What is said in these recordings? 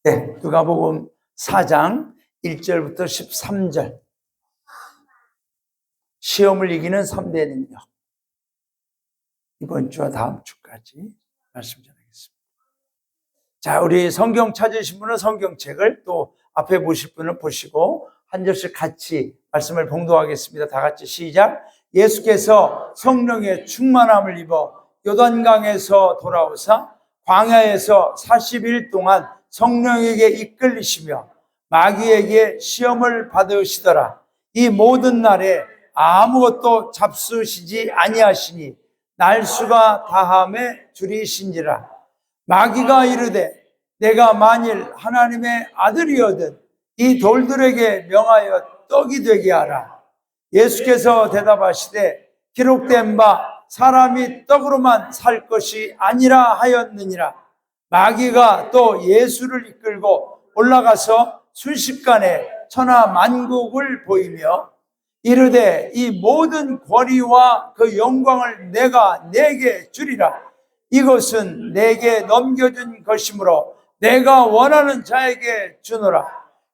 네, 누가복음 4장 1절부터 13절. 시험을 이기는 3대 능력. 이번 주와 다음 주까지 말씀 전하겠습니다. 자, 우리 성경 찾으신 분은 성경책을, 또 앞에 보실 분은 보시고 한 절씩 같이 말씀을 봉독하겠습니다. 다 같이 시작. 예수께서 성령의 충만함을 입어 요단강에서 돌아오사 광야에서 40일 동안 성령에게 이끌리시며 마귀에게 시험을 받으시더라. 이 모든 날에 아무것도 잡수시지 아니하시니 날수가 다함에 줄이신지라. 마귀가 이르되 내가 만일 하나님의 아들이거든 이 돌들에게 명하여 떡이 되게 하라. 예수께서 대답하시되 기록된 바 사람이 떡으로만 살 것이 아니라 하였느니라. 마귀가 또 예수를 이끌고 올라가서 순식간에 천하 만국을 보이며 이르되 이 모든 권위와 그 영광을 내가 네게 주리라. 이것은 내게 넘겨준 것이므로 내가 원하는 자에게 주노라.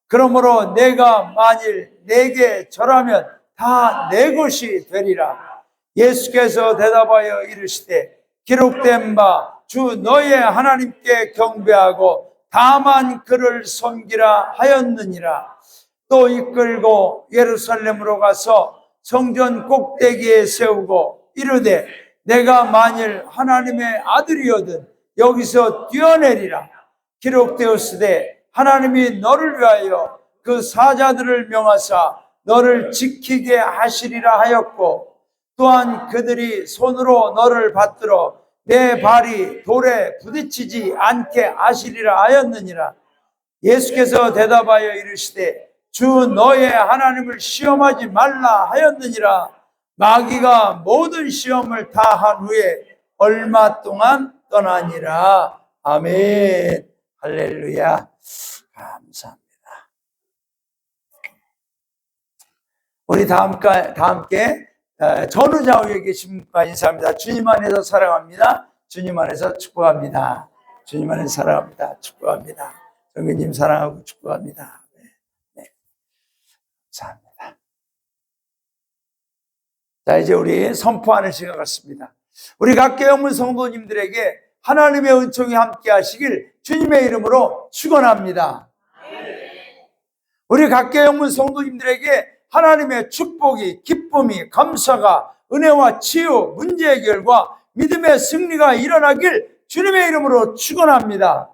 그러므로 내가 만일 내게 절하면 다 내 것이 되리라. 예수께서 대답하여 이르시되 기록된 바 주 너의 하나님께 경배하고 다만 그를 섬기라 하였느니라. 또 이끌고 예루살렘으로 가서 성전 꼭대기에 세우고 이르되 내가 만일 하나님의 아들이거든 여기서 뛰어내리라. 기록되었으되 하나님이 너를 위하여 그 사자들을 명하사 너를 지키게 하시리라 하였고 또한 그들이 손으로 너를 받들어 내 발이 돌에 부딪히지 않게 하시리라 하였느니라. 예수께서 대답하여 이르시되 주 너의 하나님을 시험하지 말라 하였느니라. 마귀가 모든 시험을 다 한 후에 얼마 동안 떠나니라. 아멘. 할렐루야. 감사합니다. 우리 다 함께 전우좌우에 계신 분과 인사합니다. 주님 안에서 사랑합니다. 주님 안에서 축복합니다. 주님 안에서 사랑합니다. 축복합니다. 정규님 사랑하고 축복합니다. 네. 감사합니다. 자, 이제 우리 선포하는 시간 같습니다. 우리 각계영문 성도님들에게 하나님의 은총이 함께 하시길 주님의 이름으로 축원합니다. 우리 각계영문 성도님들에게 하나님의 축복이, 기쁨이, 감사가, 은혜와 치유, 문제 해결과 믿음의 승리가 일어나길 주님의 이름으로 축원합니다.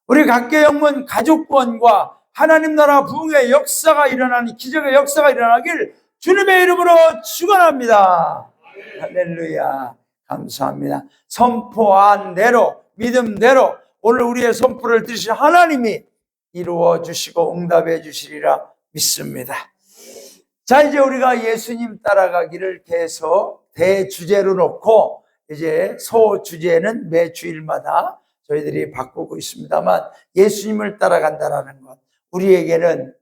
우리 각계영문 가족권과 하나님 나라 부흥의 역사가 일어나는, 기적의 역사가 일어나길 주님의 이름으로 축원합니다. 할렐루야. 감사합니다. 선포한 대로, 믿음대로 오늘 우리의 선포를 들으신 하나님이 이루어 주시고 응답해 주시리라 믿습니다. 자, 이제 우리가 예수님 따라가기를 계속 대주제로 놓고 이제 소주제는 매 주일마다 저희들이 바꾸고 있습니다만 예수님을 따라간다는 것, 우리에게는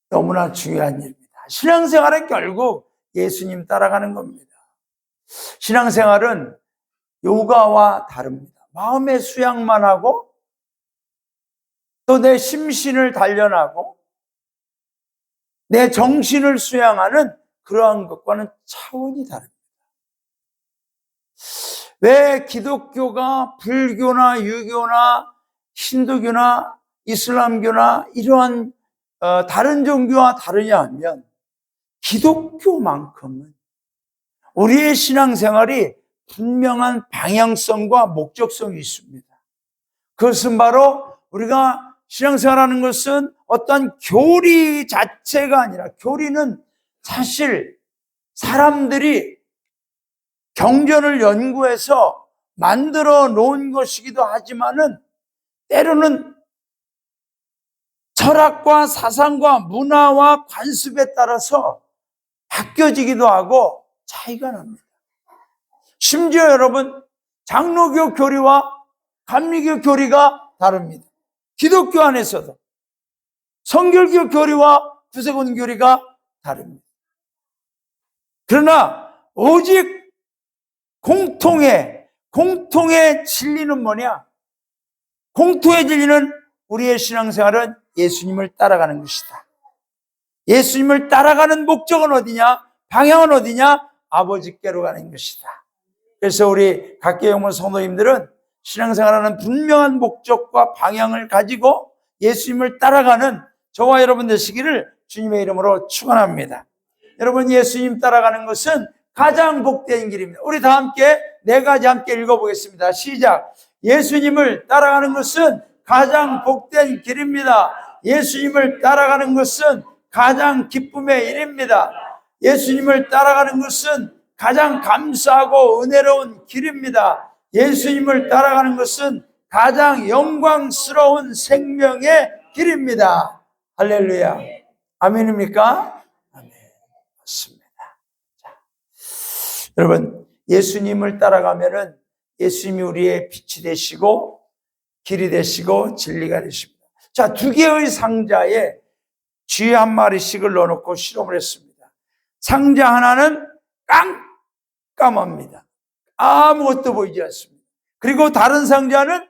너무나 중요한 일입니다. 신앙생활은 결국 예수님 따라가는 겁니다. 신앙생활은 요가와 다릅니다. 마음의 수양만 하고 또 내 심신을 단련하고 내 정신을 수양하는 그러한 것과는 차원이 다릅니다. 왜 기독교가 불교나 유교나 힌두교나 이슬람교나 이러한 다른 종교와 다르냐 하면 기독교만큼은 우리의 신앙생활이 분명한 방향성과 목적성이 있습니다. 그것은 바로 우리가 신앙생활하는 것은 어떤 교리 자체가 아니라, 교리는 사실 사람들이 경전을 연구해서 만들어 놓은 것이기도 하지만은 때로는 철학과 사상과 문화와 관습에 따라서 바뀌어지기도 하고 차이가 납니다. 심지어 여러분, 장로교 교리와 감리교 교리가 다릅니다. 기독교 안에서도 성결교 교리와 구세군 교리가 다릅니다. 그러나 오직 공통의 진리는 뭐냐? 공통의 진리는 우리의 신앙생활은 예수님을 따라가는 것이다. 예수님을 따라가는 목적은 어디냐? 방향은 어디냐? 아버지께로 가는 것이다. 그래서 우리 각계영문 성도님들은 신앙생활하는 분명한 목적과 방향을 가지고 예수님을 따라가는 저와 여러분 되시기를 주님의 이름으로 축원합니다. 여러분, 예수님 따라가는 것은 가장 복된 길입니다. 우리 다 함께 네 가지 함께 읽어보겠습니다. 시작. 예수님을 따라가는 것은 가장 복된 길입니다. 예수님을 따라가는 것은 가장 기쁨의 일입니다. 예수님을 따라가는 것은 가장 감사하고 은혜로운 길입니다. 예수님을 따라가는 것은 가장 영광스러운 생명의 길입니다. 할렐루야. 아멘입니까? 아멘. 맞습니다. 자, 여러분, 예수님을 따라가면은 예수님이 우리의 빛이 되시고 길이 되시고 진리가 되십니다. 자, 두 개의 상자에 쥐 한 마리씩을 넣어놓고 실험을 했습니다. 상자 하나는 깜깜합니다. 아무것도 보이지 않습니다. 그리고 다른 상자는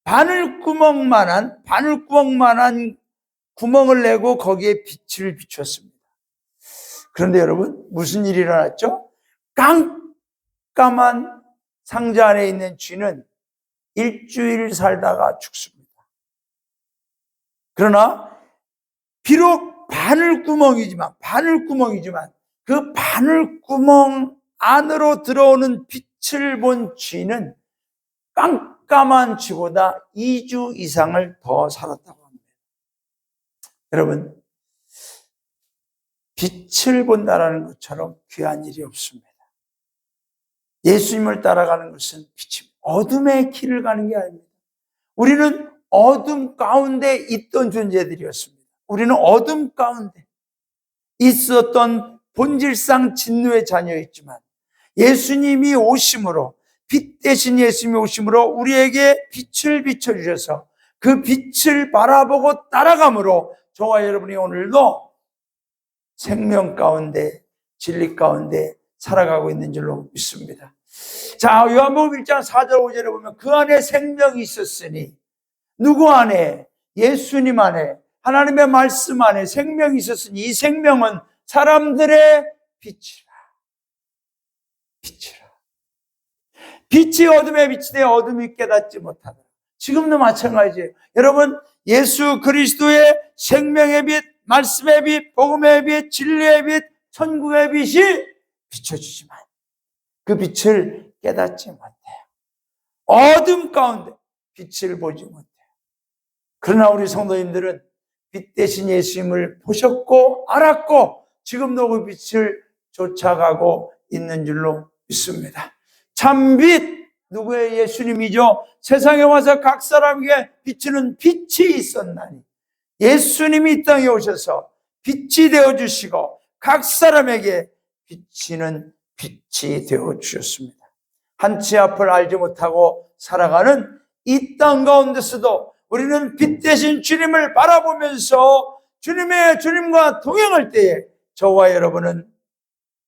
바늘구멍만한 구멍을 내고 거기에 빛을 비췄습니다. 그런데 여러분, 무슨 일이 일어났죠? 깜깜한 상자 안에 있는 쥐는 일주일 살다가 죽습니다. 그러나 비록 바늘구멍이지만 그 바늘구멍 안으로 들어오는 빛을 본 쥐는 깜깜한 쥐보다 2주 이상을 더 살았다고 합니다. 여러분, 빛을 본다라는 것처럼 귀한 일이 없습니다. 예수님을 따라가는 것은 빛입니다. 어둠의 길을 가는 게 아닙니다. 우리는 어둠 가운데 있던 존재들이었습니다. 우리는 어둠 가운데 있었던 본질상 진노의 자녀였지만 예수님이 오심으로, 빛 대신 예수님이 오심으로 우리에게 빛을 비춰주셔서 그 빛을 바라보고 따라감으로 저와 여러분이 오늘도 생명 가운데, 진리 가운데 살아가고 있는 줄로 믿습니다. 자, 요한복음 1장 4절 5절에 보면 그 안에 생명이 있었으니, 누구 안에? 예수님 안에, 하나님의 말씀 안에 생명이 있었으니 이 생명은 사람들의 빛이라. 빛이 어둠에 빛이 되어 어둠이 깨닫지 못하다. 지금도 마찬가지예요. 여러분, 예수 그리스도의 생명의 빛, 말씀의 빛, 복음의 빛, 진리의 빛, 천국의 빛이 비춰주지만 그 빛을 깨닫지 못해요. 어둠 가운데 빛을 보지 못해요. 그러나 우리 성도님들은 빛 대신 예수님을 보셨고 알았고 지금도 그 빛을 쫓아가고 있는 줄로 믿습니다. 참빛, 누구의? 예수님이죠. 세상에 와서 각 사람에게 비추는 빛이 있었나니 예수님이 이 땅에 오셔서 빛이 되어주시고 각 사람에게 비치는 빛이 되어주셨습니다. 한치 앞을 알지 못하고 살아가는 이 땅 가운데서도 우리는 빛 대신 주님을 바라보면서 주님과 동행할 때에 저와 여러분은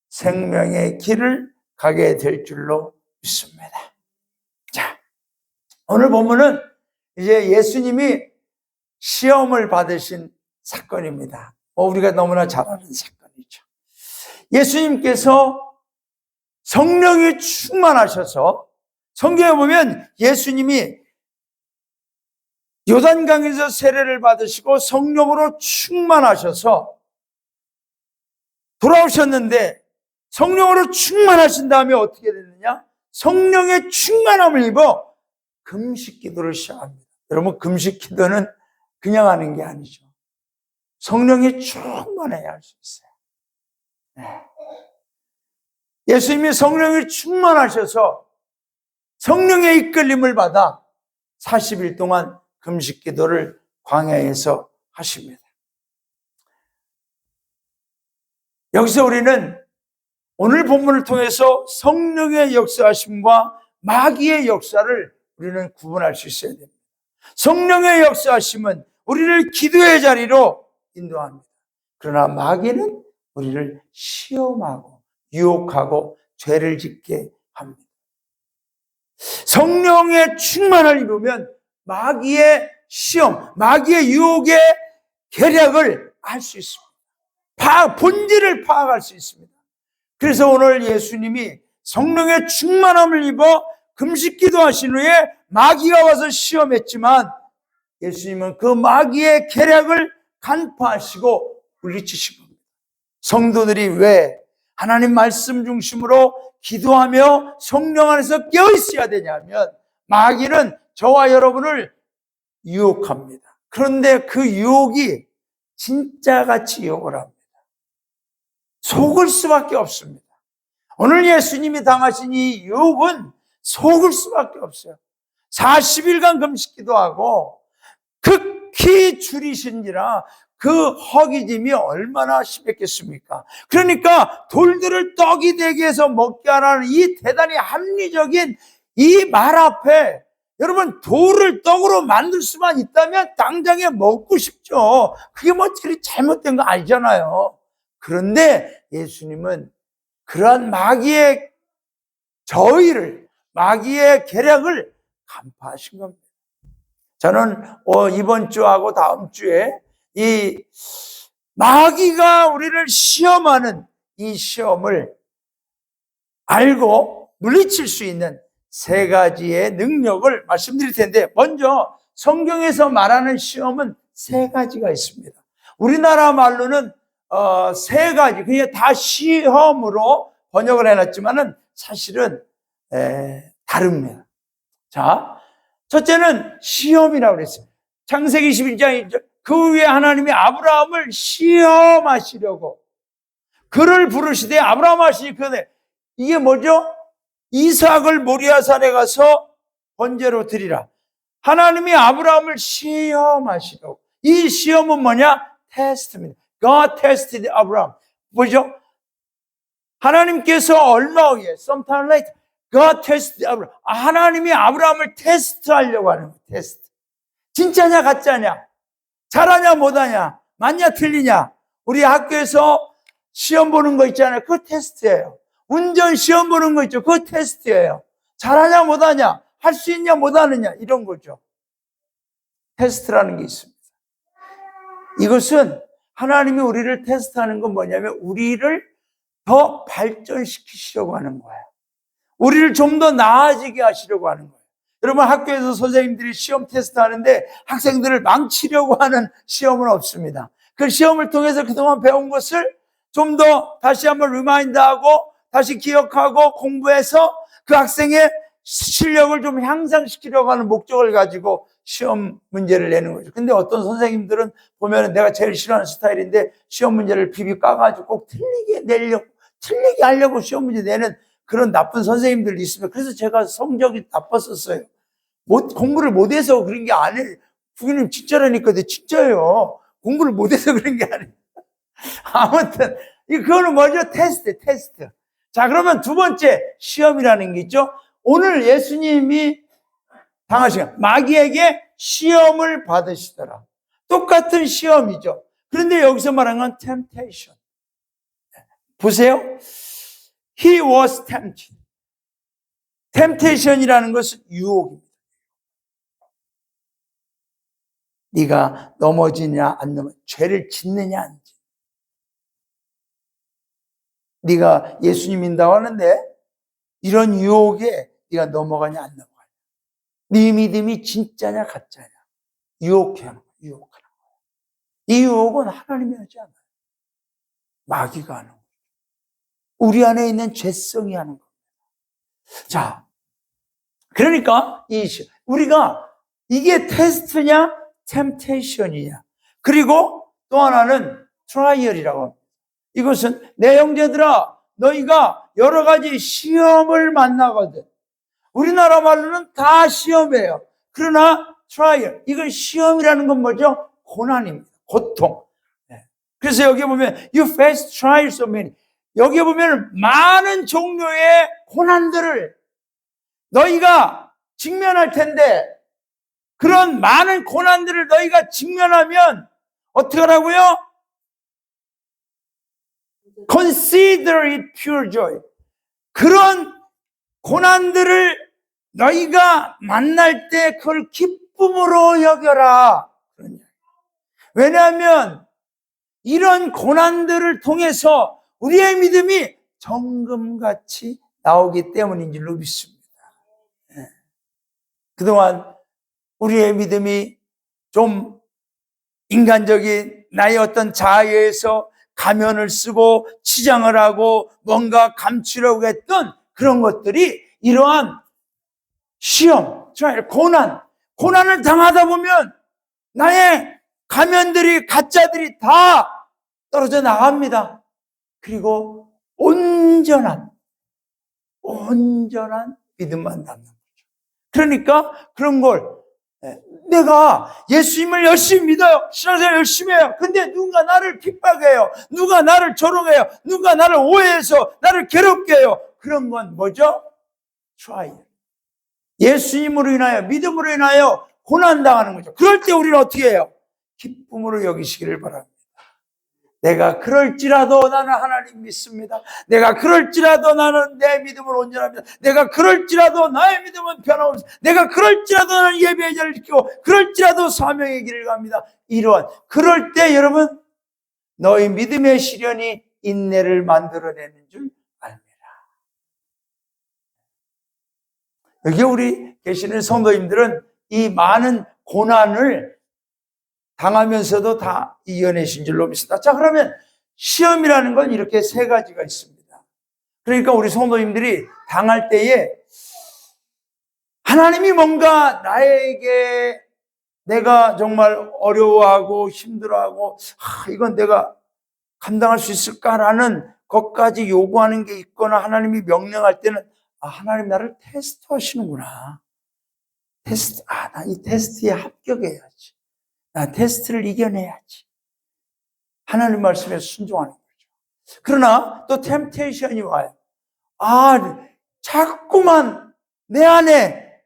생명의 길을 가게 될 줄로 믿습니다. 자, 오늘 본문은 이제 예수님이 시험을 받으신 사건입니다. 우리가 너무나 잘 아는 사건이죠. 예수님께서 성령이 충만하셔서 성경에 보면 예수님이 요단강에서 세례를 받으시고 성령으로 충만하셔서 돌아오셨는데 성령으로 충만하신 다음에 어떻게 됐느냐? 성령의 충만함을 입어 금식 기도를 시작합니다. 여러분, 금식 기도는 그냥 하는 게 아니죠. 성령이 충만해야 할 수 있어요. 네. 예수님이 성령이 충만하셔서 성령의 이끌림을 받아 40일 동안 금식 기도를 광야에서 하십니다. 여기서 우리는 오늘 본문을 통해서 성령의 역사하심과 마귀의 역사를 우리는 구분할 수 있어야 됩니다. 성령의 역사하심은 우리를 기도의 자리로 인도합니다. 그러나 마귀는 우리를 시험하고 유혹하고 죄를 짓게 합니다. 성령의 충만을 입으면 마귀의 시험, 마귀의 유혹의 계략을 알 수 있습니다. 본질을 파악할 수 있습니다. 그래서 오늘 예수님이 성령의 충만함을 입어 금식 기도하신 후에 마귀가 와서 시험했지만 예수님은 그 마귀의 계략을 간파하시고 물리치신 겁니다. 성도들이 왜 하나님 말씀 중심으로 기도하며 성령 안에서 깨어 있어야 되냐면 마귀는 저와 여러분을 유혹합니다. 그런데 그 유혹이 진짜같이 유혹을 합니다. 속을 수밖에 없습니다. 오늘 예수님이 당하신 이 유혹은 속을 수밖에 없어요. 40일간 금식 기도하고 극히 줄이신지라 그 허기짐이 얼마나 심했겠습니까? 그러니까 돌들을 떡이 되게 해서 먹게 하라는 이 대단히 합리적인 이 말 앞에 여러분 돌을 떡으로 만들 수만 있다면 당장에 먹고 싶죠. 그게 뭐 잘못된 거 아니잖아요. 그런데 예수님은 그러한 마귀의 저의를, 마귀의 계략을 간파하신 겁니다. 저는 이번 주하고 다음 주에 이 마귀가 우리를 시험하는 이 시험을 알고 물리칠 수 있는 세 가지의 능력을 말씀드릴 텐데, 먼저 성경에서 말하는 시험은 세 가지가 있습니다. 우리나라 말로는 세 가지, 그냥 다 시험으로 번역을 해놨지만은 사실은 다릅니다. 자, 첫째는 시험이라고 그랬어요. 창세기 11장 그 위에 하나님이 아브라함을 시험하시려고 그를 부르시되 아브라함 하시니 그런데 이게 뭐죠? 이삭을 모리아산에 가서 번제로 드리라. 하나님이 아브라함을 시험하시려고. 이 시험은 뭐냐? 테스트입니다. God tested Abraham. 뭐죠? 하나님께서 얼마 후에 sometime later God tested Abraham. 하나님이 아브라함을 테스트하려고 하는 거예요. 테스트. 진짜냐 가짜냐? 잘하냐 못하냐? 맞냐 틀리냐? 우리 학교에서 시험 보는 거 있잖아요. 그거 테스트예요. 운전 시험 보는 거 있죠. 그거 테스트예요. 잘하냐 못하냐? 할 수 있냐 못하느냐? 이런 거죠. 테스트라는 게 있습니다. 이것은 하나님이 우리를 테스트하는 건 뭐냐면 우리를 더 발전시키시려고 하는 거예요. 우리를 좀 더 나아지게 하시려고 하는 거예요. 여러분 학교에서 선생님들이 시험 테스트 하는데 학생들을 망치려고 하는 시험은 없습니다. 그 시험을 통해서 그동안 배운 것을 좀 더 다시 한번 리마인드하고 다시 기억하고 공부해서 그 학생의 실력을 좀 향상시키려고 하는 목적을 가지고 시험 문제를 내는 거죠. 근데 어떤 선생님들은 보면 내가 제일 싫어하는 스타일인데 시험 문제를 비비 까가지고 꼭 틀리게 하려고 시험 문제 내는 그런 나쁜 선생님들이 있습니다. 그래서 제가 성적이 나빴었어요. 공부를 못해서 그런 게 아니에요. 부모님 진짜라니까. 진짜예요. 공부를 못해서 그런 게 아니에요. 아무튼 그거는 뭐죠? 테스트. 자, 그러면 두 번째 시험이라는 게 있죠. 오늘 예수님이 당하신 마귀에게 시험을 받으시더라. 똑같은 시험이죠. 그런데 여기서 말하는 건 temptation. 보세요. He was tempted. temptation이라는 것은 유혹입니다. 네가 넘어지냐 안 넘어지냐, 죄를 짓느냐 안 짓느냐. 네가 예수님 믿는다고 하는데 이런 유혹에 네가 넘어가냐 안 넘어가냐. 네 믿음이 진짜냐 가짜냐. 유혹하는 거예요. 이 유혹은 하나님이 하지 않아요. 마귀가 하는 거예요. 우리 안에 있는 죄성이 하는 겁니다. 자, 그러니까 우리가 이게 테스트냐 템테이션이냐. 그리고 또 하나는 트라이얼이라고 합니다. 이것은 내 형제들아 너희가 여러 가지 시험을 만나거든. 우리나라 말로는 다 시험이에요. 그러나 트라이얼, 이건 시험이라는 건 뭐죠? 고난입니다. 고통. 그래서 여기 보면 you face trials of many. 여기 보면 많은 종류의 고난들을 너희가 직면할 텐데 그런 많은 고난들을 너희가 직면하면 어떻게 하라고요? Consider it pure joy. 그런 고난들을 너희가 만날 때 그걸 기쁨 기쁨으로 여겨라. 왜냐하면 이런 고난들을 통해서 우리의 믿음이 정금같이 나오기 때문인 줄로 믿습니다. 그동안 우리의 믿음이 좀 인간적인 나의 어떤 자아에서 가면을 쓰고 치장을 하고 뭔가 감추려고 했던 그런 것들이 이러한 시험, 고난을 당하다 보면 나의 가면들이, 가짜들이 다 떨어져 나갑니다. 그리고 온전한 믿음만 남는 거죠. 그러니까 그런 걸 내가 예수님을 열심히 믿어요. 신앙생활 열심히 해요. 근데 누군가 나를 핍박해요. 누가 나를 조롱해요. 누가 나를 오해해서 나를 괴롭게 해요. 그런 건 뭐죠? 트라이얼. 예수님으로 인하여, 믿음으로 인하여 고난당하는 거죠. 그럴 때 우리는 어떻게 해요? 기쁨으로 여기시기를 바랍니다. 내가 그럴지라도 나는 하나님 믿습니다. 내가 그럴지라도 나는 내 믿음을 온전합니다. 내가 그럴지라도 나의 믿음은 변함없습니다. 내가 그럴지라도 나는 예배의 자리를 지키고 그럴지라도 사명의 길을 갑니다. 그럴 때 여러분, 너희 믿음의 시련이 인내를 만들어내는 줄 압니다. 여기 우리 계시는 성도님들은 이 많은 고난을 당하면서도 다 이겨내신 줄로 믿습니다. 자, 그러면 시험이라는 건 이렇게 세 가지가 있습니다. 그러니까 우리 성도님들이 당할 때에 하나님이 뭔가 나에게 내가 정말 어려워하고 힘들어하고 이건 내가 감당할 수 있을까라는 것까지 요구하는 게 있거나 하나님이 명령할 때는 하나님 나를 테스트 하시는구나. 나 이 테스트에 합격해야지. 나 테스트를 이겨내야지. 하나님 말씀에 순종하는 거죠. 그러나 또 템테이션이 와요. 자꾸만 내 안에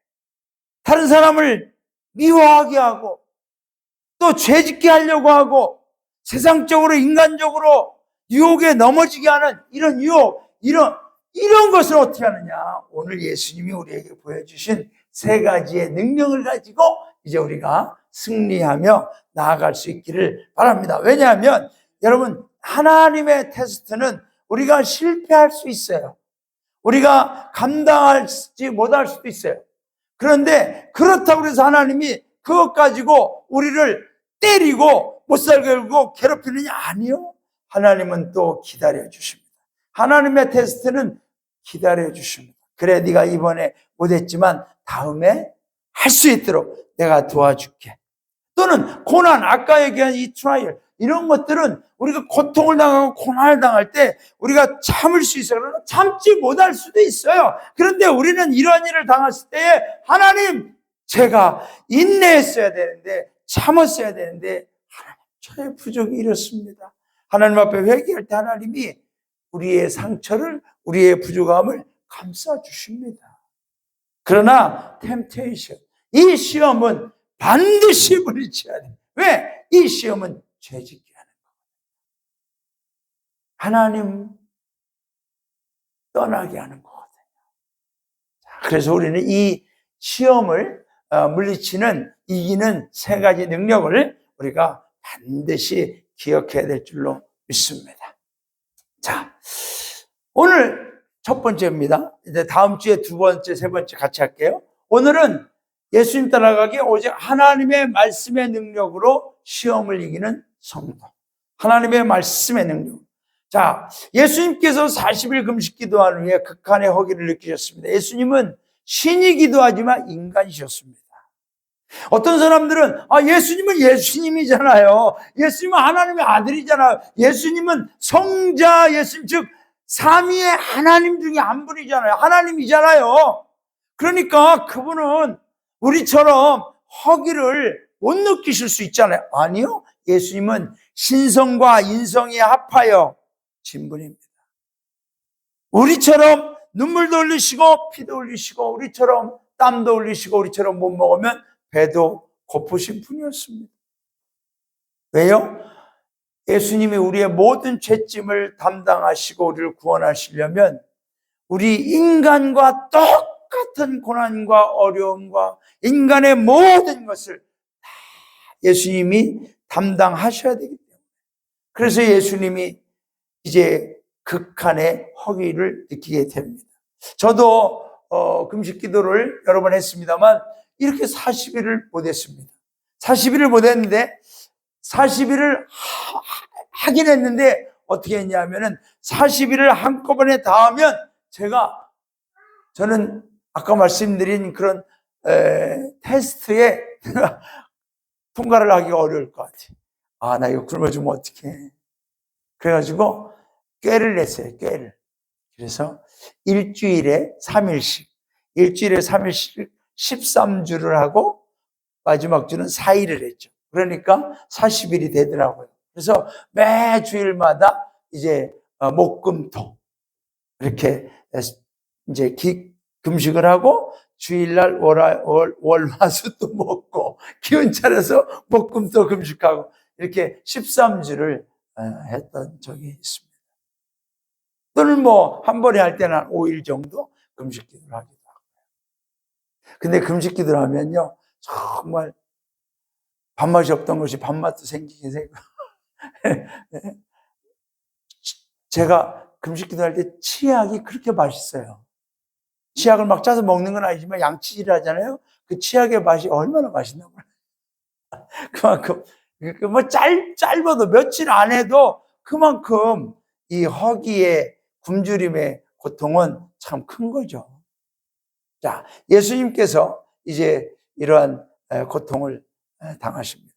다른 사람을 미워하게 하고 또 죄짓게 하려고 하고 세상적으로 인간적으로 유혹에 넘어지게 하는 이런 유혹, 이런 것을 어떻게 하느냐. 오늘 예수님이 우리에게 보여주신 세 가지의 능력을 가지고 이제 우리가 승리하며 나아갈 수 있기를 바랍니다. 왜냐하면 여러분, 하나님의 테스트는 우리가 실패할 수 있어요. 우리가 감당하지 못할 수도 있어요. 그런데 그렇다고 해서 하나님이 그것 가지고 우리를 때리고 못 살게 하고 괴롭히느냐? 아니요. 하나님은 또 기다려 주십니다. 하나님의 테스트는 기다려 주십니다. 그래, 네가 이번에 못했지만 다음에 할 수 있도록 내가 도와줄게. 또는 고난, 아까 얘기한 이 트라이얼, 이런 것들은 우리가 고통을 당하고 고난을 당할 때 우리가 참을 수 있어요. 그러나 참지 못할 수도 있어요. 그런데 우리는 이러한 일을 당했을 때에 하나님, 제가 인내했어야 되는데, 참았어야 되는데 하나님, 저의 부족이 이렇습니다. 하나님 앞에 회개할 때 하나님이 우리의 상처를, 우리의 부족함을 감싸주십니다. 그러나 템테이션, 이 시험은 반드시 물리쳐야 돼요. 왜? 이 시험은 죄짓게 하는 거예요. 하나님 떠나게 하는 거거든요. 그래서 우리는 이 시험을 물리치는, 이기는 세 가지 능력을 우리가 반드시 기억해야 될 줄로 믿습니다. 자, 오늘 첫 번째입니다. 이제 다음 주에 두 번째, 세 번째 같이 할게요. 오늘은 예수님 따라가기 오직 하나님의 말씀의 능력으로 시험을 이기는 성도. 하나님의 말씀의 능력. 자, 예수님께서 40일 금식 기도한 후에 극한의 허기를 느끼셨습니다. 예수님은 신이 기도하지만 인간이셨습니다. 어떤 사람들은 예수님은 예수님이잖아요. 예수님은 하나님의 아들이잖아요. 예수님은 성자 예수님, 즉 삼위의 하나님 중에 한 분이잖아요. 하나님이잖아요. 그러니까 그분은 우리처럼 허기를 못 느끼실 수 있잖아요. 아니요. 예수님은 신성과 인성이 합하여 진분입니다. 우리처럼 눈물도 흘리시고 피도 흘리시고 우리처럼 땀도 흘리시고 우리처럼 못 먹으면 배도 고프신 분이었습니다. 왜요? 예수님이 우리의 모든 죄짐을 담당하시고 우리를 구원하시려면 우리 인간과 똑같은 고난과 어려움과 인간의 모든 것을 다 예수님이 담당하셔야 되기 때문에, 그래서 예수님이 이제 극한의 허기를 느끼게 됩니다. 저도 금식 기도를 여러 번 했습니다만 이렇게 40일을 못했습니다. 40일을 못했는데 40일을 하긴 했는데 어떻게 했냐면은 40일을 한꺼번에 다 하면 저는 아까 말씀드린 그런 테스트에 통과를 하기가 어려울 것 같아요. 나 이거 굶어주면 어떡해. 그래가지고 꾀를 냈어요. 꾀를. 그래서 일주일에 3일씩 13주를 하고 마지막 주는 4일을 했죠. 그러니까 40일이 되더라고요. 그래서 매 주일마다 이제 목금토 이렇게 이제 금식을 하고 주일날 월화수 또 먹고 기운 차려서 목금토 금식하고 이렇게 13주를 했던 적이 있습니다. 또는 뭐 한 번에 할 때는 한 5일 정도 금식 기도를 하기도 하고요. 근데 금식 기도를 하면요, 정말 밥맛이 없던 것이 밥맛도 생기게 되고 제가 금식 기도할 때 치약이 그렇게 맛있어요. 치약을 막 짜서 먹는 건 아니지만 양치질을 하잖아요. 그 치약의 맛이 얼마나 맛있나 몰라요. 그만큼 뭐 짧아도 며칠 안 해도 그만큼 이 허기의 굶주림의 고통은 참 큰 거죠. 자, 예수님께서 이제 이러한 고통을 당하십니다.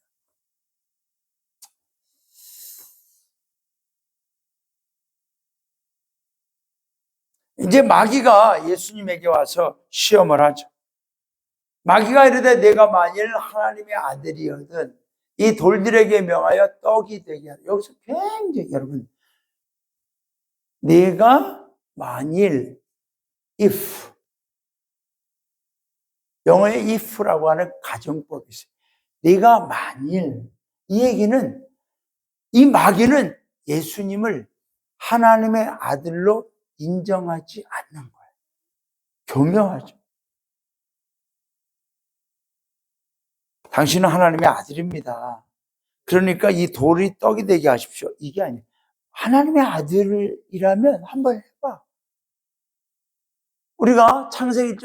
이제 마귀가 예수님에게 와서 시험을 하죠. 마귀가 이르되 내가 만일 하나님의 아들이거든 이 돌들에게 명하여 떡이 되게 하라. 여기서 굉장히 여러분, 내가 만일 if, 영어의 if라고 하는 가정법이 있어요. 내가 만일, 이 얘기는, 이 마귀는 예수님을 하나님의 아들로 인정하지 않는 거예요. 교묘하죠. 당신은 하나님의 아들입니다. 그러니까 이 돌이 떡이 되게 하십시오. 이게 아니에요. 하나님의 아들이라면 한번 해봐. 우리가 창세기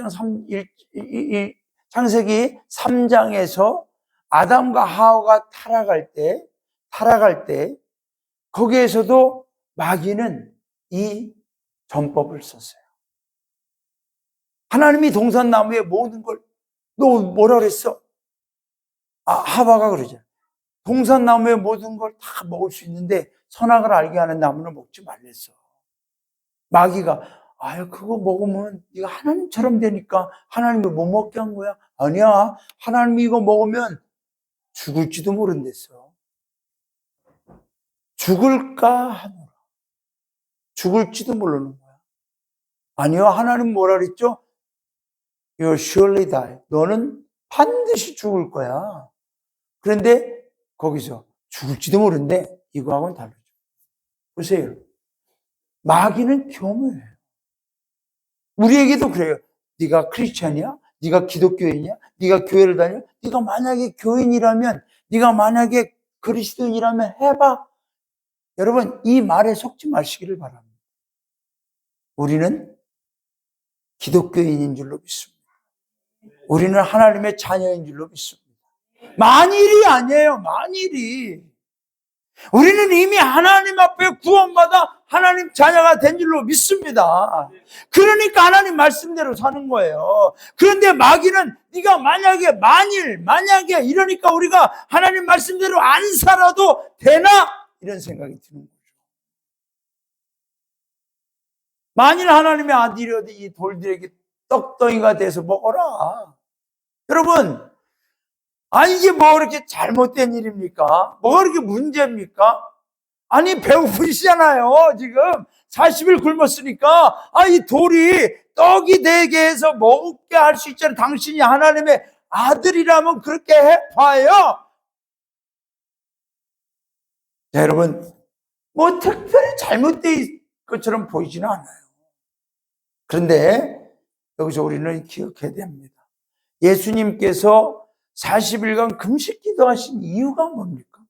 3장에서 아담과 하와가 타락할 때 거기에서도 마귀는 이 전법을 썼어요. 하나님이 동산나무의 모든 걸, 너 뭐라 그랬어? 하와가 그러죠. 동산나무의 모든 걸 다 먹을 수 있는데 선악을 알게 하는 나무는 먹지 말랬어. 마귀가 그거 먹으면 네가 하나님처럼 되니까 하나님을 못 먹게 한 거야. 아니야, 하나님이 이거 먹으면 죽을지도 모른댔어. 죽을까 하노라. 죽을지도 모르는 거야. 아니요, 하나님 뭐라 그랬죠? You'll surely die. 너는 반드시 죽을 거야. 그런데 거기서 죽을지도 모르는데 이거하고는 다르죠. 보세요. 마귀는 교묘해요. 우리에게도 그래요. 네가 크리스찬이야? 네가 기독교인이야? 네가 교회를 다녀? 네가 만약에 교인이라면, 네가 만약에 그리스도인이라면 해봐. 여러분, 이 말에 속지 마시기를 바랍니다. 우리는 기독교인인 줄로 믿습니다. 우리는 하나님의 자녀인 줄로 믿습니다. 만일이 아니에요. 만일이. 우리는 이미 하나님 앞에 구원받아 하나님 자녀가 된 줄로 믿습니다. 그러니까 하나님 말씀대로 사는 거예요. 그런데 마귀는 네가 만약에 이러니까 우리가 하나님 말씀대로 안 살아도 되나? 이런 생각이 드는 거죠. 만일 하나님의 아들이어도 이 돌들에게 떡덩이가 돼서 먹어라. 여러분, 이게 뭐 그렇게 잘못된 일입니까? 뭐가 그렇게 문제입니까? 배고프시잖아요. 지금 40일 굶었으니까 이 돌이 떡이 되게 해서 먹게 할 수 있잖아요. 당신이 하나님의 아들이라면 그렇게 해봐요. 자, 여러분, 뭐 특별히 잘못된 것처럼 보이지는 않아요. 그런데 여기서 우리는 기억해야 됩니다. 예수님께서 40일간 금식 기도하신 이유가 뭡니까?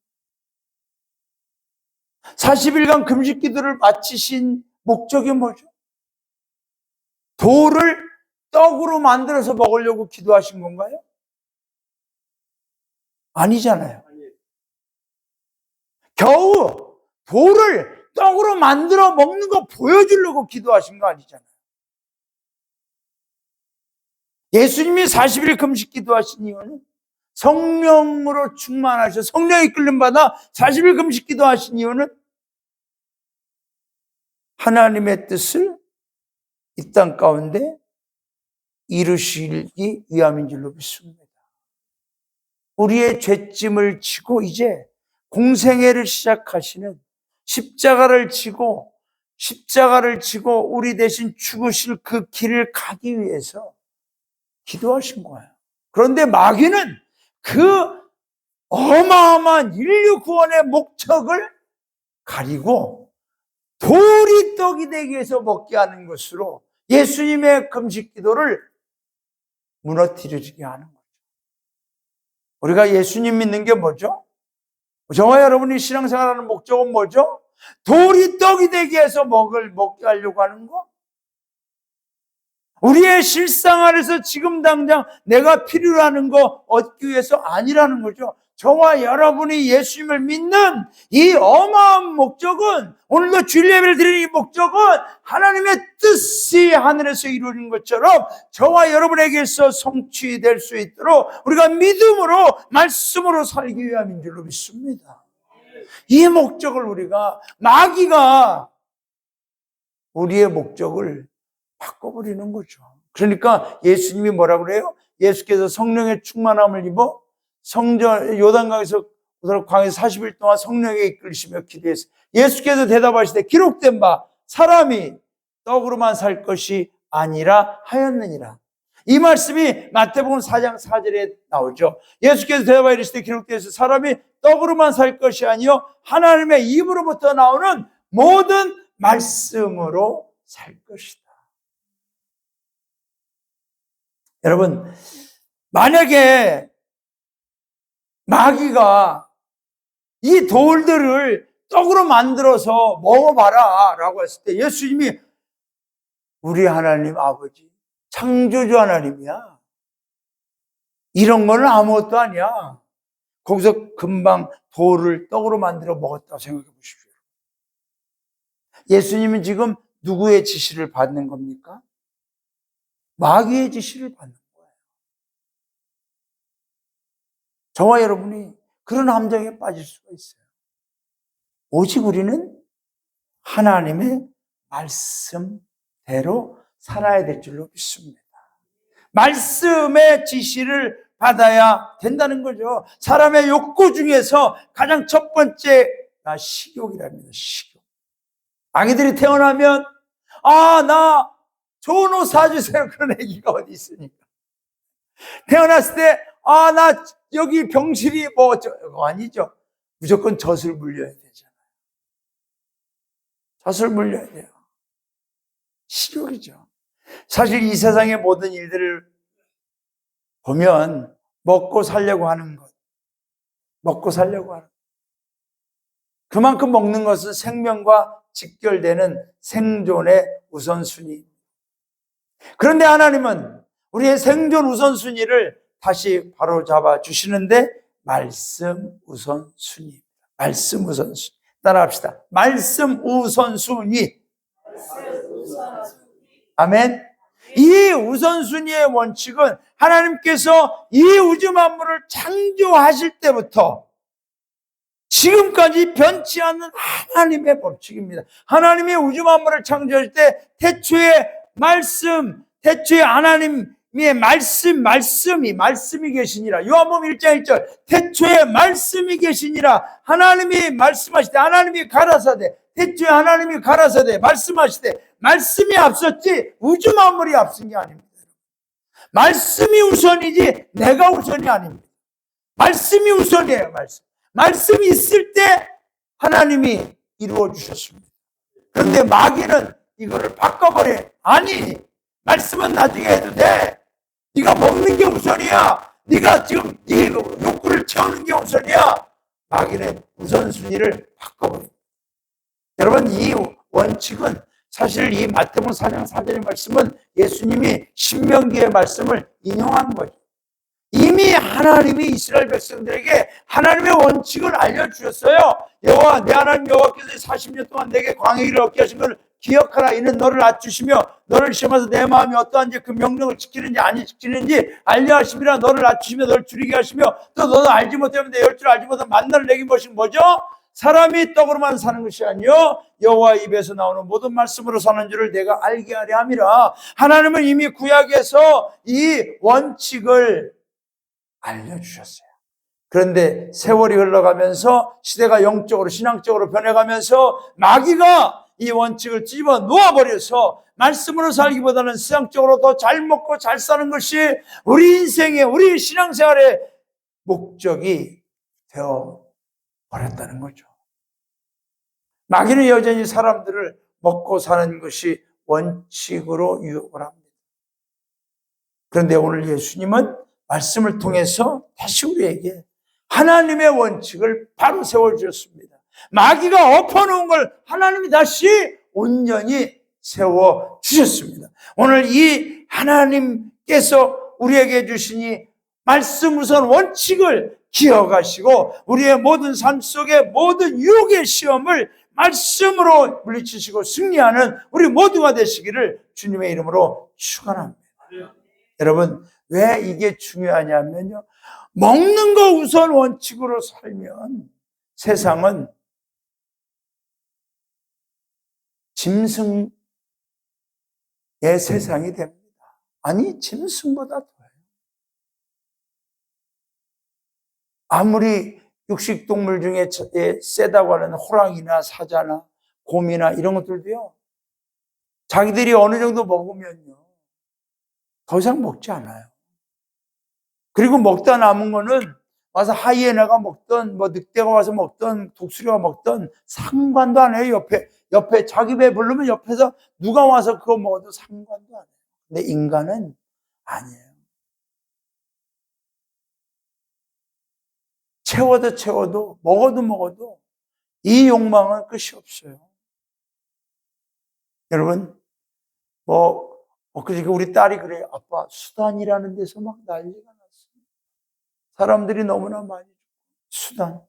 40일간 금식 기도를 마치신 목적이 뭐죠? 돌을 떡으로 만들어서 먹으려고 기도하신 건가요? 아니잖아요. 겨우 돌을 떡으로 만들어 먹는 거 보여주려고 기도하신 거 아니잖아요. 예수님이 40일 금식 기도하신 이유는 성령으로 충만하셔 성령의 이끌림 받아 40일 금식 기도하신 이유는 하나님의 뜻을 이 땅 가운데 이루시기 위함인 줄로 믿습니다. 우리의 죄짐을 지고 이제 공생애를 시작하시는 십자가를 지고 우리 대신 죽으실 그 길을 가기 위해서 기도하신 거예요. 그런데 마귀는 그 어마어마한 인류 구원의 목적을 가리고 돌이 떡이 되기 위해서 먹게 하는 것으로 예수님의 금식 기도를 무너뜨리게 하는 거죠. 우리가 예수님 믿는 게 뭐죠? 저와 여러분이 신앙생활하는 목적은 뭐죠? 돌이 떡이 되기 위해서 먹게 하려고 하는 거? 우리의 실상 안에서 지금 당장 내가 필요로 하는 거 얻기 위해서 아니라는 거죠. 저와 여러분이 예수님을 믿는 이 어마어마한 목적은, 오늘도 주일 예배를 드리는 이 목적은 하나님의 뜻이 하늘에서 이루어진 것처럼 저와 여러분에게서 성취될 수 있도록 우리가 믿음으로 말씀으로 살기 위함인 줄로 믿습니다. 이 목적을 마귀가 우리의 목적을 바꿔버리는 거죠. 그러니까 예수님이 뭐라 그래요? 예수께서 성령의 충만함을 입어 요단강에서 광야에서 40일 동안 성령에 이끌리시며 기도했어요. 예수께서 대답하시되 기록된 바 사람이 떡으로만 살 것이 아니라 하였느니라. 이 말씀이 마태복음 4장 4절에 나오죠. 예수께서 대답하여 이르시되 기록되어 있어 사람이 떡으로만 살 것이 아니요 하나님의 입으로부터 나오는 모든 말씀으로 살 것이다. 여러분, 만약에 마귀가 이 돌들을 떡으로 만들어서 먹어봐라 라고 했을 때 예수님이 우리 하나님 아버지 창조주 하나님이야. 이런 거는 아무것도 아니야. 거기서 금방 돌을 떡으로 만들어 먹었다고 생각해 보십시오. 예수님은 지금 누구의 지시를 받는 겁니까? 마귀의 지시를 받는 거예요. 저와 여러분이 그런 함정에 빠질 수가 있어요. 오직 우리는 하나님의 말씀대로 살아야 될 줄로 믿습니다. 말씀의 지시를 받아야 된다는 거죠. 사람의 욕구 중에서 가장 첫 번째가 식욕이랍니다. 식욕. 아기들이 태어나면 나 좋은 옷 사주세요. 그런 애기가 어디 있으니까. 태어났을 때 나 여기 병실이 아니죠. 무조건 젖을 물려야 되잖아요. 젖을 물려야 돼요. 식욕이죠. 사실 이 세상의 모든 일들을 보면 먹고 살려고 하는 것. 그만큼 먹는 것은 생명과 직결되는 생존의 우선순위. 그런데 하나님은 우리의 생존 우선순위를 다시 바로잡아 주시는데 말씀 우선순위입니다. 말씀 우선순위. 따라합시다. 말씀 우선순위. 아멘. 이 우선순위의 원칙은 하나님께서 이 우주 만물을 창조하실 때부터 지금까지 변치 않는 하나님의 법칙입니다. 하나님이 우주 만물을 창조할 때 태초에 하나님의 말씀이 계시니라. 요한복음 1장 1절 태초에 말씀이 계시니라. 하나님이 말씀하시되 하나님이 가라사대 태초에 하나님이 가라사대 말씀하시되 말씀이 앞섰지 우주 만물이 앞선 게 아닙니다. 말씀이 우선이지 내가 우선이 아닙니다. 말씀이 우선이에요. 말씀이 있을 때 하나님이 이루어 주셨습니다. 그런데 마귀는 이거를 바꿔버려요. 아니 말씀은 나중에 해도 돼. 네가 먹는 게 우선이야. 네가 지금 네 욕구를 채우는 게 우선이야. 마귀는 우선순위를 바꿔버려. 여러분, 이 원칙은 사실 이 마태복음 4장 4절의 말씀은 예수님이 신명기의 말씀을 인용한 거죠. 이미 하나님이 이스라엘 백성들에게 하나님의 원칙을 알려주셨어요. 여호와 내 하나님 여호와께서 40년 동안 내게 광야길을 얻게 하신 것을 기억하라. 이는 너를 낮추시며 너를 시험하서 내 마음이 어떠한지 그 명령을 지키는지 아니 지키는지 알려 하심이라. 너를 낮추시며 너를 줄이게 하시며 또 너는 알지 못하면 내 열 줄 알지 못한 만나를 내긴 것이 뭐죠? 사람이 떡으로만 사는 것이 아니요 여호와 입에서 나오는 모든 말씀으로 사는 줄을 내가 알게 하려 함이라. 하나님은 이미 구약에서 이 원칙을 알려주셨어요. 그런데 세월이 흘러가면서 시대가 영적으로 신앙적으로 변해가면서 마귀가 이 원칙을 집어 놓아버려서 말씀으로 살기보다는 세상적으로 더 잘 먹고 잘 사는 것이 우리 인생의 우리 신앙생활의 목적이 되어 버렸다는 거죠. 마귀는 여전히 사람들을 먹고 사는 것이 원칙으로 유혹을 합니다. 그런데 오늘 예수님은 말씀을 통해서 다시 우리에게 하나님의 원칙을 바로 세워주셨습니다. 마귀가 엎어놓은 걸 하나님이 다시 온전히 세워주셨습니다. 오늘 이 하나님께서 우리에게 주시니 말씀 우선 원칙을 기억하시고 우리의 모든 삶 속의 모든 유혹의 시험을 말씀으로 물리치시고 승리하는 우리 모두가 되시기를 주님의 이름으로 축원합니다. 여러분, 왜 이게 중요하냐면요, 먹는 거 우선 원칙으로 살면 세상은 짐승의 세상이 됩니다. 아니, 짐승보다 더해요. 아무리 육식동물 중에 세다고 하는 호랑이나 사자나 곰이나 이런 것들도요, 자기들이 어느 정도 먹으면요 더 이상 먹지 않아요. 그리고 먹다 남은 거는 와서 하이에나가 먹던 뭐 늑대가 와서 먹던 독수리가 먹던 상관도 안 해요. 옆에 자기 배 부르면 옆에서 누가 와서 그거 먹어도 상관도 안 해요. 근데 인간은 아니에요. 채워도 먹어도 이 욕망은 끝이 없어요. 여러분, 그러니까 우리 딸이 그래요. 아빠, 수단이라는 데서 막 난리가 났어요. 사람들이 너무나 많이 수단.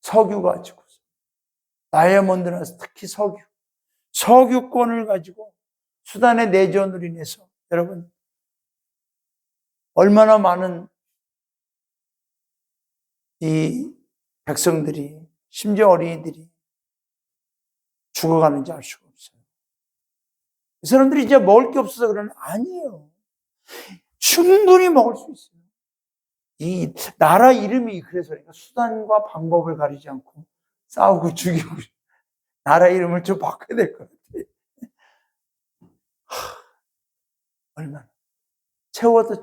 석유 가지고, 다이아몬드나 특히 석유권을 가지고 수단의 내전으로 인해서 여러분, 얼마나 많은 이 백성들이, 심지어 어린이들이 죽어가는지 알 수가 없어요. 이 사람들이 이제 먹을 게 없어서 그러는 아니에요. 충분히 먹을 수 있어요. 이 나라 이름이 그래서 그러니까 수단과 방법을 가리지 않고 싸우고 죽이고 나라 이름을 좀 바꿔야 될 것 같아요. 얼마나 채워도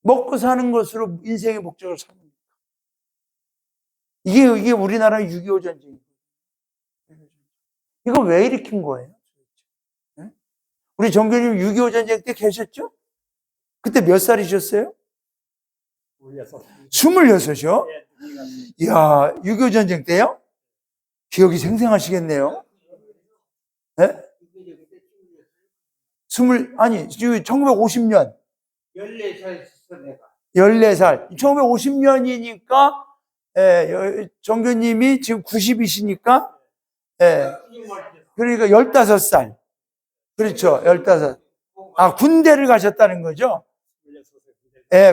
먹고 사는 것으로 인생의 목적을 삼습니다. 이게 우리나라 6.25 전쟁이에요. 이거 왜 일으킨 거예요? 우리 정교님 6.25 전쟁 때 계셨죠? 그때 몇 살이셨어요? 26이요? 이야, 6.25 전쟁 때요? 기억이 생생하시겠네요? 네? 1950년. 14살 있었어, 내가. 14살. 1950년이니까, 정교님이 지금 90이시니까, 그러니까 15살. 그렇죠, 15살. 아, 군대를 가셨다는 거죠?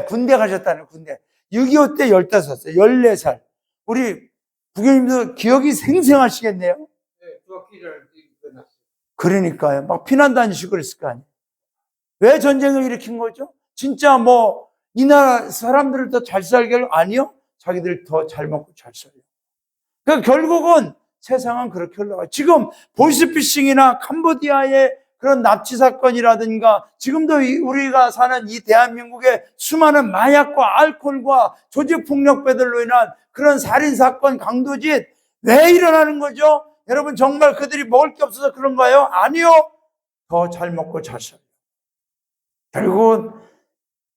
군대 가셨다는 군대. 6.25 때 15살, 14살. 우리 부교님도 기억이 생생하시겠네요? 네, 중학교를 끝났어요. 그러니까요. 막 피난 다니시고 그랬을 거 아니에요. 왜 전쟁을 일으킨 거죠? 진짜 이 나라 사람들을 더 잘 살게 하려고? 아니요. 자기들 더 잘 먹고 잘 살려고. 그러니까 결국은 세상은 그렇게 흘러가요. 지금 보이스피싱이나 캄보디아의 그런 납치 사건이라든가 지금도 우리가 사는 이 대한민국의 수많은 마약과 알코올과 조직폭력배들로 인한 그런 살인사건, 강도짓 왜 일어나는 거죠? 여러분 정말 그들이 먹을 게 없어서 그런가요? 아니요. 더 잘 먹고 잘 살아요. 결국은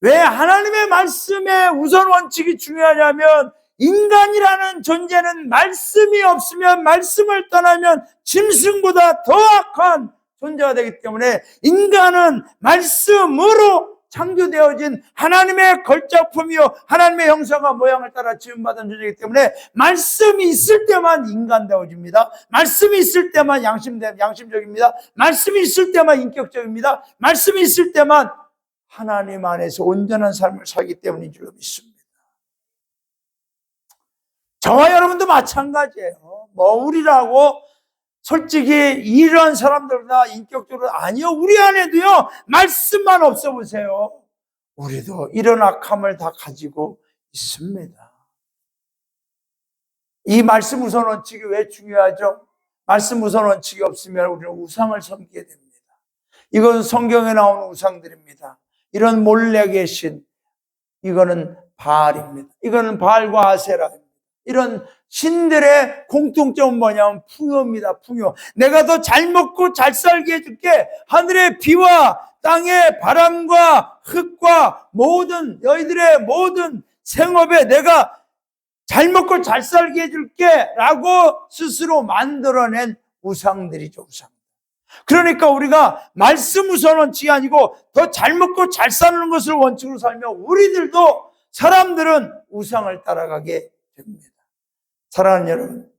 왜 하나님의 말씀의 우선 원칙이 중요하냐면 인간이라는 존재는 말씀이 없으면, 말씀을 떠나면 짐승보다 더 악한 존재가 되기 때문에 인간은 말씀으로 창조되어진 하나님의 걸작품이요 하나님의 형상과 모양을 따라 지음받은 존재이기 때문에 말씀이 있을 때만 인간다워집니다. 말씀이 있을 때만 양심적입니다. 말씀이 있을 때만 인격적입니다. 말씀이 있을 때만 하나님 안에서 온전한 삶을 살기 때문인 줄로 믿습니다. 저와 여러분도 마찬가지예요. 뭐 우리라고 솔직히 이런 사람들보다 인격적으로 아니요. 우리 안에도요. 말씀만 없어 보세요. 우리도 이런 악함을 다 가지고 있습니다. 이 말씀 우선 원칙이 왜 중요하죠? 말씀 우선 원칙이 없으면 우리는 우상을 섬기게 됩니다. 이건 성경에 나오는 우상들입니다. 이런 몰래 신, 이거는 바알입니다. 이거는 바알과 아세라입니다. 이런 신들의 공통점은 뭐냐면 풍요입니다. 풍요. 내가 더 잘 먹고 잘 살게 해줄게. 하늘의 비와 땅의 바람과 흙과 모든 너희들의 모든 생업에 내가 잘 먹고 잘 살게 해줄게 라고 스스로 만들어낸 우상들이죠. 우상. 그러니까 우리가 말씀 우선 원칙이 아니고 더 잘 먹고 잘 사는 것을 원칙으로 살면 우리들도 사람들은 우상을 따라가게 됩니다. 사랑하는 여러분,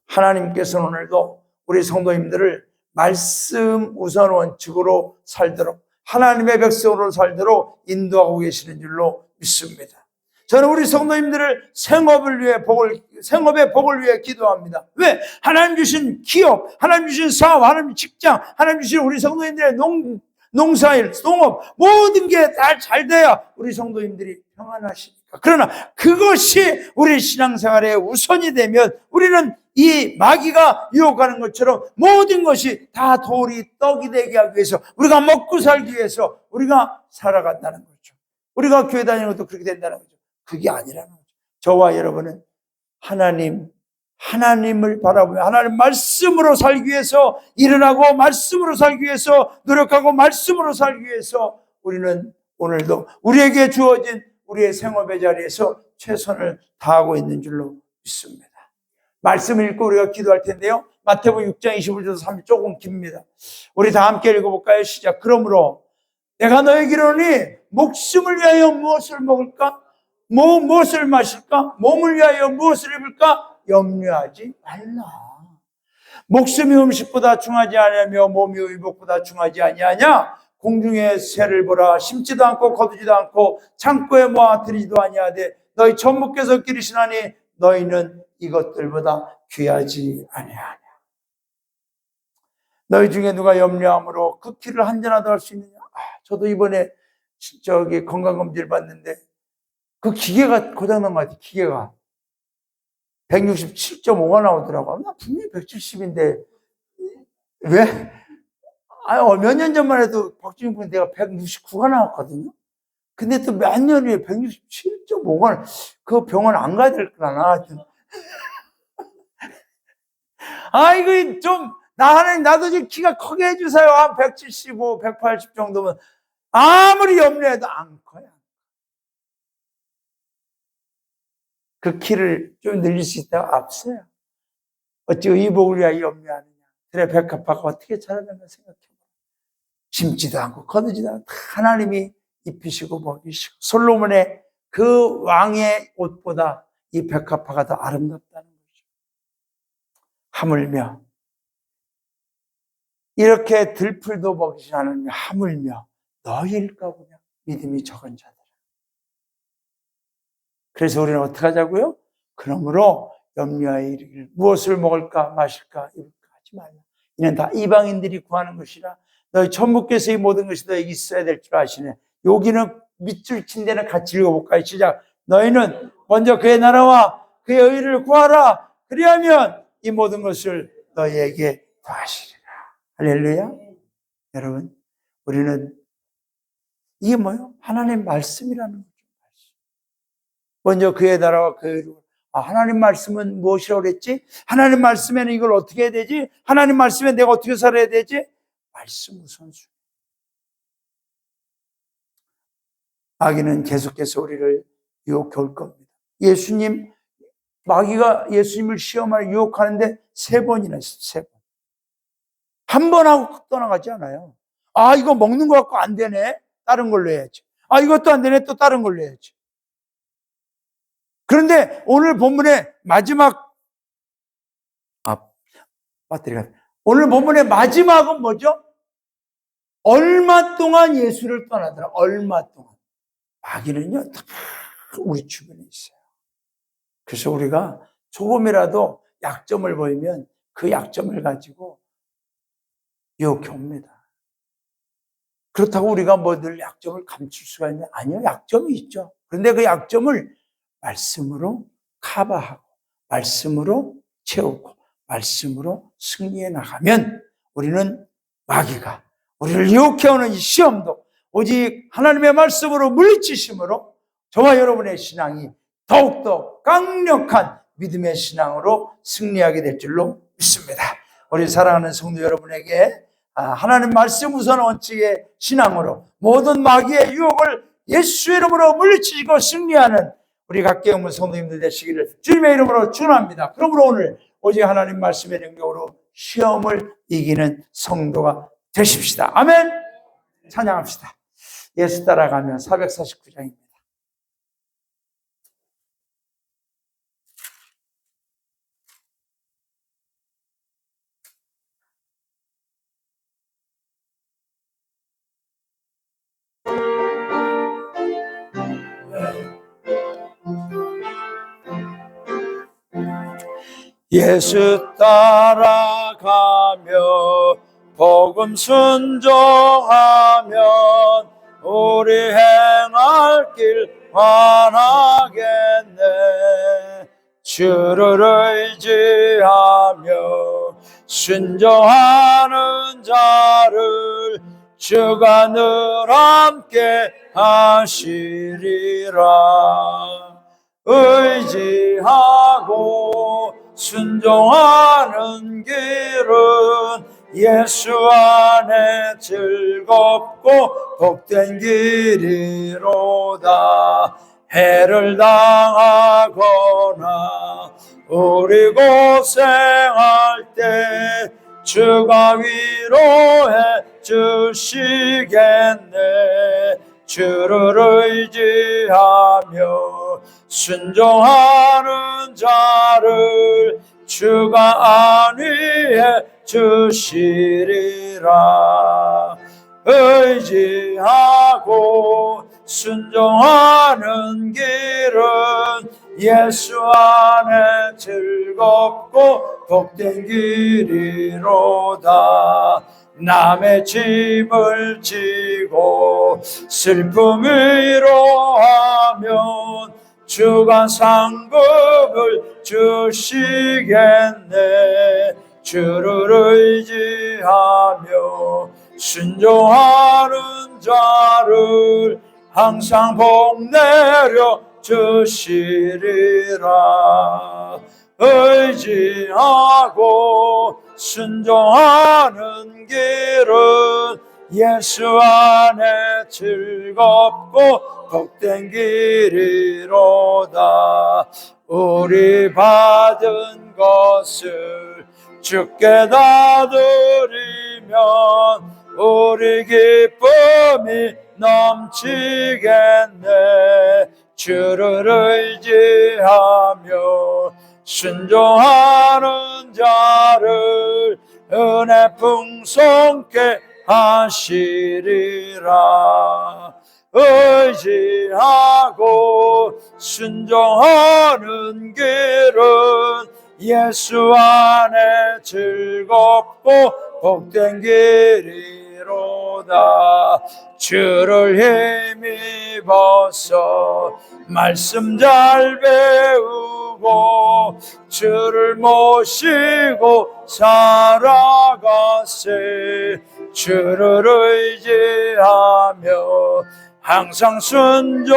하나님께서는 오늘도 우리 성도님들을 말씀 우선 원칙으로 살도록, 하나님의 백성으로 살도록 인도하고 계시는 줄로 믿습니다. 저는 우리 성도님들을 생업의 복을 위해 기도합니다. 왜? 하나님 주신 기업, 하나님 주신 사업, 하나님 직장, 하나님 주신 우리 성도님들의 농사일, 농업, 모든 게 다 잘 돼야 우리 성도님들이 평안하시니까. 그러나 그것이 우리 신앙생활의 우선이 되면 우리는 이 마귀가 유혹하는 것처럼 모든 것이 다 돌이 떡이 되게 하기 위해서, 우리가 먹고 살기 위해서 우리가 살아간다는 거죠. 우리가 교회 다니는 것도 그렇게 된다는 거죠. 그게 아니라는 거죠. 저와 여러분은 하나님을 바라보며 하나님 말씀으로 살기 위해서 일어나고, 말씀으로 살기 위해서 노력하고, 말씀으로 살기 위해서 우리는 오늘도 우리에게 주어진 우리의 생업의 자리에서 최선을 다하고 있는 줄로 믿습니다. 말씀 읽고 우리가 기도할 텐데요. 마태복음 6장 21절에서 30절 조금 깁니다. 우리 다 함께 읽어볼까요? 시작. 그러므로 내가 너에게 이르노니 목숨을 위하여 무엇을 먹을까? 무엇을 마실까? 몸을 위하여 무엇을 입을까? 염려하지 말라. 목숨이 음식보다 중하지 아니하며 몸이 의복보다 중하지 아니하냐? 공중의 새를 보라. 심지도 않고 거두지도 않고 창고에 모아 들이지도 아니하되 너희 천부께서 기르시나니 너희는 이것들보다 귀하지 아니하냐. 너희 중에 누가 염려함으로 그 키를 한전하다 할 수 있느냐? 저도 이번에 건강검진을 받는데 그 기계가 고장난 것 같아요. 기계가 167.5가 나오더라고요. 나 분명히 170인데 왜? 몇 년 전만 해도 박준영 군 내가 169가 나왔거든요. 근데 또 몇 년 후에 167.5가 그 병원 안 가야 될 거나. 이거 좀 하나님 나도 좀 키가 크게 해주세요. 한 175, 180 정도면 아무리 염려해도 안 커요. 그 키를 좀 늘릴 수 있다가 없어요. 어찌 의복을 위하여 염려하느냐. 그래 백합화가 어떻게 자라는가 생각해봐. 심지도 않고 거두지도 않고 하나님이 입히시고 먹이시고, 솔로몬의 그 왕의 옷보다 이 백합화가 더 아름답다는 거죠. 하물며 이렇게 들풀도 먹이신 하나님이 하물며 너희일까 보냐. 믿음이 적은 자들. 그래서 우리는 어떻게 하자고요? 그러므로 염려하여 이르기를 무엇을 먹을까 마실까 입을까 하지 말라. 이는 다 이방인들이 구하는 것이라. 너희 천부께서 이 모든 것이 너에게 있어야 될 줄 아시네. 여기는 밑줄 친 데는 같이 읽어볼까요? 시작. 너희는 먼저 그의 나라와 그의 의를 구하라. 그리하면 이 모든 것을 너희에게 더하시리라. 할렐루야. 여러분, 우리는 이게 뭐예요? 하나님의 말씀이라는 거죠. 먼저 그의 나라와 그의 의를, 하나님 말씀은 무엇이라고 그랬지? 하나님 말씀에는 이걸 어떻게 해야 되지? 하나님 말씀에 내가 어떻게 살아야 되지? 말씀 우선순위. 마귀는 계속해서 우리를 유혹해 올 겁니다. 마귀가 예수님을 시험하는 유혹하는데 3번이나 했어요. 3번. 한 번 하고 떠나가지 않아요. 이거 먹는 거 갖고 안 되네. 다른 걸로 해야지. 이것도 안 되네. 또 다른 걸로 해야지. 그런데 오늘 본문의 마지막 오늘 본문의 마지막은 뭐죠? 얼마 동안 예수를 떠나더라. 얼마 동안. 마귀는요, 다 우리 주변에 있어요. 그래서 우리가 조금이라도 약점을 보이면 그 약점을 가지고 유혹해 옵니다. 그렇다고 우리가 뭐 늘 약점을 감출 수가 있냐? 아니요, 약점이 있죠. 그런데 그 약점을 말씀으로 커버하고, 말씀으로 채우고, 말씀으로 승리해 나가면 우리는 마귀가 우리를 유혹해 오는 이 시험도 오직 하나님의 말씀으로 물리치심으로 저와 여러분의 신앙이 더욱더 강력한 믿음의 신앙으로 승리하게 될 줄로 믿습니다. 우리 사랑하는 성도 여러분에게 하나님 말씀 우선 원칙의 신앙으로 모든 마귀의 유혹을 예수의 이름으로 물리치고 승리하는 우리 각계 없는 성도님들 되시기를 주님의 이름으로 축원합니다. 그러므로 오늘 오직 하나님 말씀의 능력으로 시험을 이기는 성도가 되십시다. 아멘. 찬양합시다. 예수 따라가면 449장입니다. 예수 따라가며 복음 순종하면 우리 행할 길 환하겠네. 주를 의지하며 순종하는 자를 주가 늘 함께 하시리라. 의지하고 순종하는 길은 예수 안에 즐겁고 복된 길이로다. 해를 당하거나 우리 고생할 때 주가 위로해 주시겠네. 주를 의지하며 순종하는 자를 주가 안위해 주시리라. 의지하고 순종하는 길은 예수 안에 즐겁고 복된 길이로다. 남의 짐을 지고 슬픔 위로하면 주가 상급을 주시겠네. 주를 의지하며 순종하는 자를 항상 복 내려 주시리라. 의지하고 순종하는 길은 예수 안에 즐겁고 복된 길이로다. 우리 받은 것을 주께 다 드리면 우리 기쁨이 넘치겠네. 주를 의지하며 순종하는 자를 은혜 풍성케 하시리라. 의지하고 순종하는 길은 예수 안에 즐겁고 복된 길이로다. 주를 힘입어서 말씀 잘 배우고 주를 모시고 살아가세. 주를 의지하며 항상 순종하면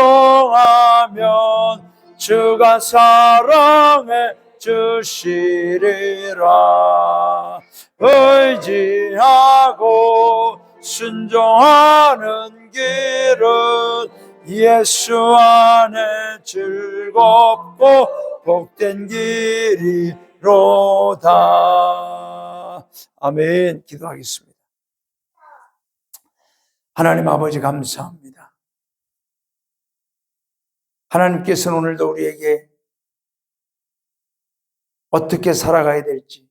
주가 사랑해 주시리라. 의지하고 순종하는 길은 예수 안에 즐겁고 복된 길이로다. 아멘. 기도하겠습니다. 하나님 아버지 감사합니다. 하나님께서는 오늘도 우리에게 어떻게 살아가야 될지,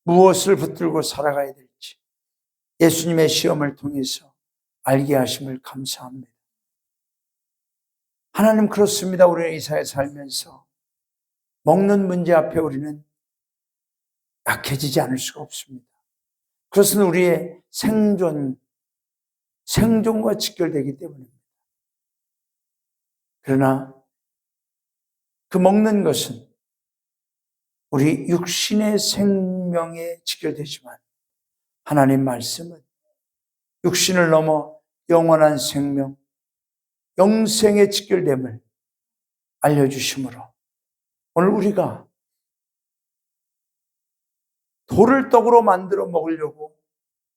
무엇을 붙들고 살아가야 될지 예수님의 시험을 통해서 알게 하심을 감사합니다. 하나님, 그렇습니다. 우리는 이 사회에 살면서 먹는 문제 앞에 우리는 약해지지 않을 수가 없습니다. 그것은 우리의 생존과 직결되기 때문입니다. 그러나 그 먹는 것은 우리 육신의 생명에 직결되지만 하나님 말씀은 육신을 넘어 영원한 생명, 영생에 직결됨을 알려주심으로 오늘 우리가 돌을 떡으로 만들어 먹으려고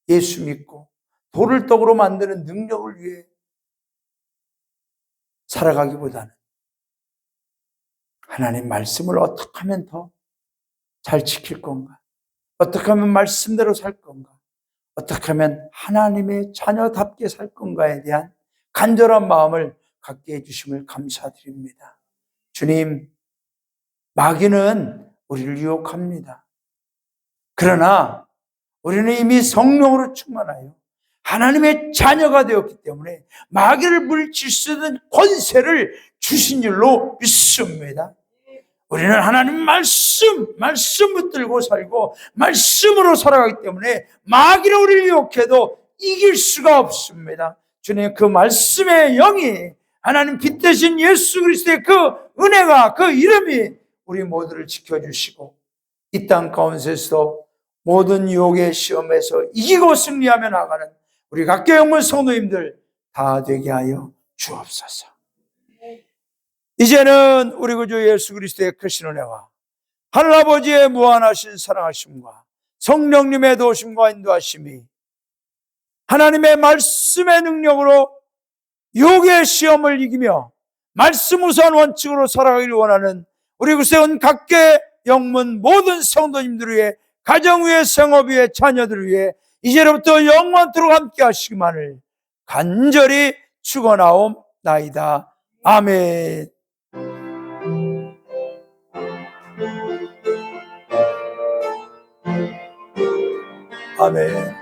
예수 믿고 돌을 떡으로 만드는 능력을 위해 살아가기보다는 하나님 말씀을 어떻게 하면 더 잘 지킬 건가? 어떻게 하면 말씀대로 살 건가? 어떻게 하면 하나님의 자녀답게 살 건가에 대한 간절한 마음을 갖게 해주심을 감사드립니다. 주님, 마귀는 우리를 유혹합니다. 그러나 우리는 이미 성령으로 충만하여 하나님의 자녀가 되었기 때문에 마귀를 물리칠 수 있는 권세를 주신 줄로 믿습니다. 우리는 하나님 말씀 붙들고 살고 말씀으로 살아가기 때문에 마귀는 우리를 유혹해도 이길 수가 없습니다. 주님, 그 말씀의 영이 하나님 빛 대신 예수 그리스도의 그 은혜가, 그 이름이 우리 모두를 지켜주시고 이 땅 가운데서 모든 유혹의 시험에서 이기고 승리하며 나가는 우리 각계 영문 성도님들 다 되게 하여 주옵소서. 이제는 우리 구주 예수 그리스도의 크신 은혜와 하늘아버지의 무한하신 사랑하심과 성령님의 도우심과 인도하심이 하나님의 말씀의 능력으로 유혹의 시험을 이기며 말씀 우선 원칙으로 살아가기를 원하는 우리 구세운 각계 영문 모든 성도님들 위해, 가정 위해, 생업 위해, 자녀들 위해 이제로부터 영원토록 함께 하시기만을 간절히 축원하옵나이다. 아멘. 아멘.